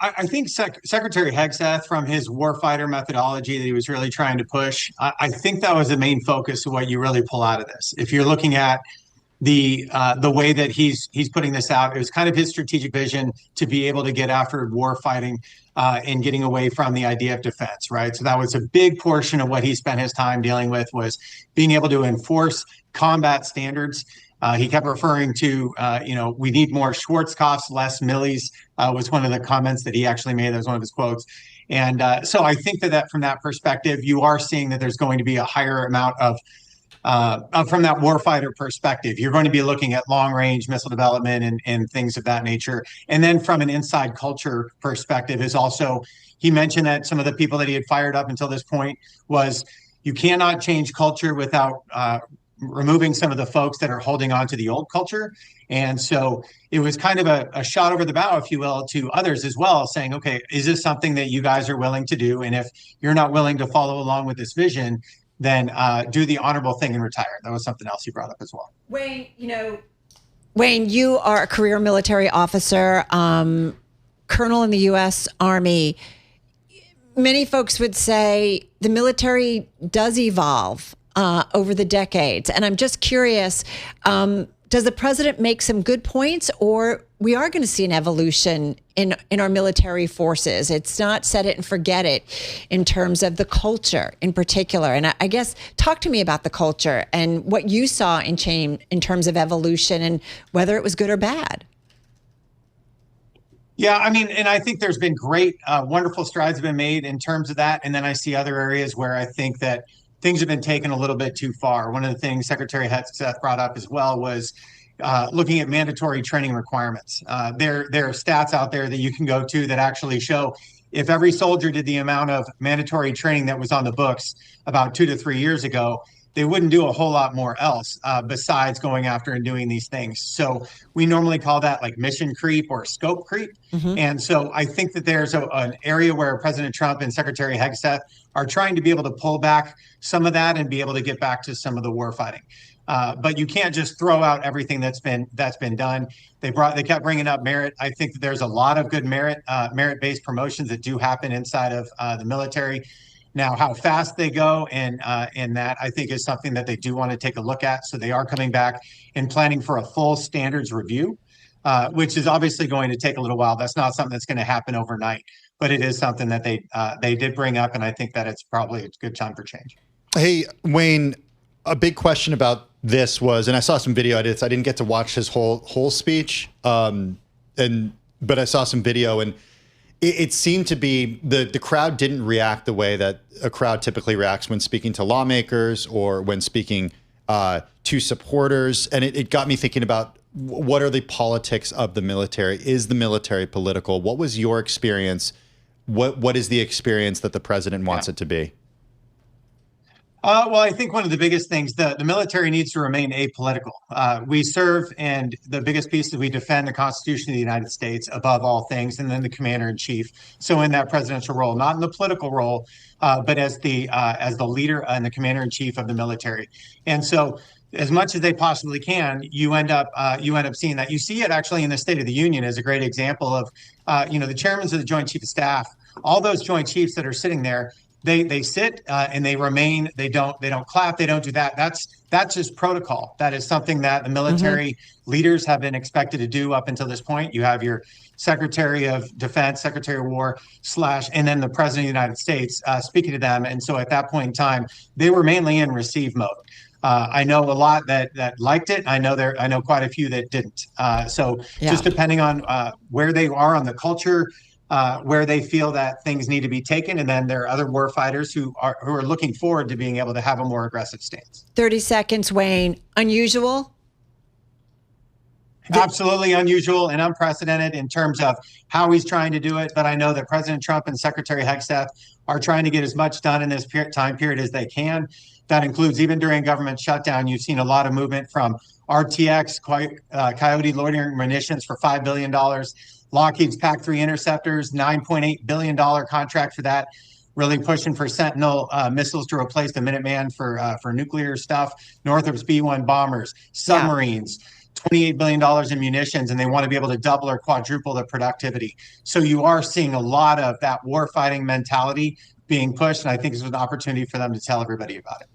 I think Secretary Hegseth, from his warfighter methodology that he was really trying to push, I think that was the main focus of what you really pull out of this. If you're looking at the way that he's putting this out, it was kind of his strategic vision to be able to get after war fighting and getting away from the idea of defense, right? So that was a big portion of what he spent his time dealing with, was being able to enforce combat standards. He kept referring to, we need more Schwarzkopfs, less Millies, was one of the comments that he actually made. That was one of his quotes. And so I think that from that perspective, you are seeing that there's going to be a higher amount of from that warfighter perspective. You're going to be looking at long-range missile development and things of that nature. And then from an inside culture perspective is also, he mentioned that some of the people that he had fired up until this point was, you cannot change culture without removing some of the folks that are holding on to the old culture. And so it was kind of a shot over the bow, if you will, to others as well, saying, okay, is this something that you guys are willing to do? And if you're not willing to follow along with this vision, then do the honorable thing and retire. That was something else he brought up as well. Wayne, you are a career military officer, colonel in the U.S. Army. Many folks would say the military does evolve over the decades. And I'm just curious, does the president make some good points, or we are going to see an evolution in our military forces? It's not set it and forget it in terms of the culture in particular. And I guess talk to me about the culture and what you saw in terms of evolution and whether it was good or bad. Yeah, I mean, and I think there's been great, wonderful strides have been made in terms of that. And then I see other areas where I think that things have been taken a little bit too far. One of the things Secretary Hegseth brought up as well was looking at mandatory training requirements. There are stats out there that you can go to that actually show if every soldier did the amount of mandatory training that was on the books about 2 to 3 years ago, they wouldn't do a whole lot more else besides going after and doing these things. So we normally call that like mission creep or scope creep. Mm-hmm. And so I think that there's an area where President Trump and Secretary Hegseth are trying to be able to pull back some of that and be able to get back to some of the war fighting. But you can't just throw out everything that's been done. They kept bringing up merit. I think that there's a lot of good merit-based promotions that do happen inside of the military. Now, how fast they go and that I think is something that they do want to take a look at. So they are coming back and planning for a full standards review, which is obviously going to take a little while. That's not something that's going to happen overnight, but it is something that they did bring up, and I think that it's probably a good time for change. Hey, Wayne, a big question about this was, and I saw some video edits. I didn't get to watch his whole speech, but I saw some video, and it seemed to be the crowd didn't react the way that a crowd typically reacts when speaking to lawmakers or when speaking to supporters. And it got me thinking about, what are the politics of the military? Is the military political? What was your experience? What is the experience that the president wants it to be? Well, I think one of the biggest things, the military needs to remain apolitical. We serve, and the biggest piece is we defend the Constitution of the United States above all things, and then the commander-in-chief. So in that presidential role, not in the political role, but as the leader and the commander-in-chief of the military. And so as much as they possibly can, you end up seeing that. You see it actually in the State of the Union as a great example of, the chairmen of the Joint Chief of Staff, all those Joint Chiefs that are sitting there. They sit and they remain. They don't clap. They don't do that. That's just protocol. That is something that the military leaders have been expected to do up until this point. You have your Secretary of Defense, Secretary of War / and then the President of the United States speaking to them. And so at that point in time, they were mainly in receive mode. I know a lot that liked it. I know quite a few that didn't. Just depending on where they are on the culture. Where they feel that things need to be taken. And then there are other war fighters who are looking forward to being able to have a more aggressive stance. 30 seconds, Wayne. Unusual? Absolutely unusual and unprecedented in terms of how he's trying to do it. But I know that President Trump and Secretary Hegseth are trying to get as much done in this time period as they can. That includes even during government shutdown. You've seen a lot of movement from RTX, Coyote loitering munitions for $5 billion. Lockheed's PAC-3 interceptors, $9.8 billion contract for that, really pushing for Sentinel missiles to replace the Minuteman for nuclear stuff. Northrop's B-1 bombers, submarines, $28 billion in munitions, and they want to be able to double or quadruple the productivity. So you are seeing a lot of that warfighting mentality being pushed, and I think it's an opportunity for them to tell everybody about it.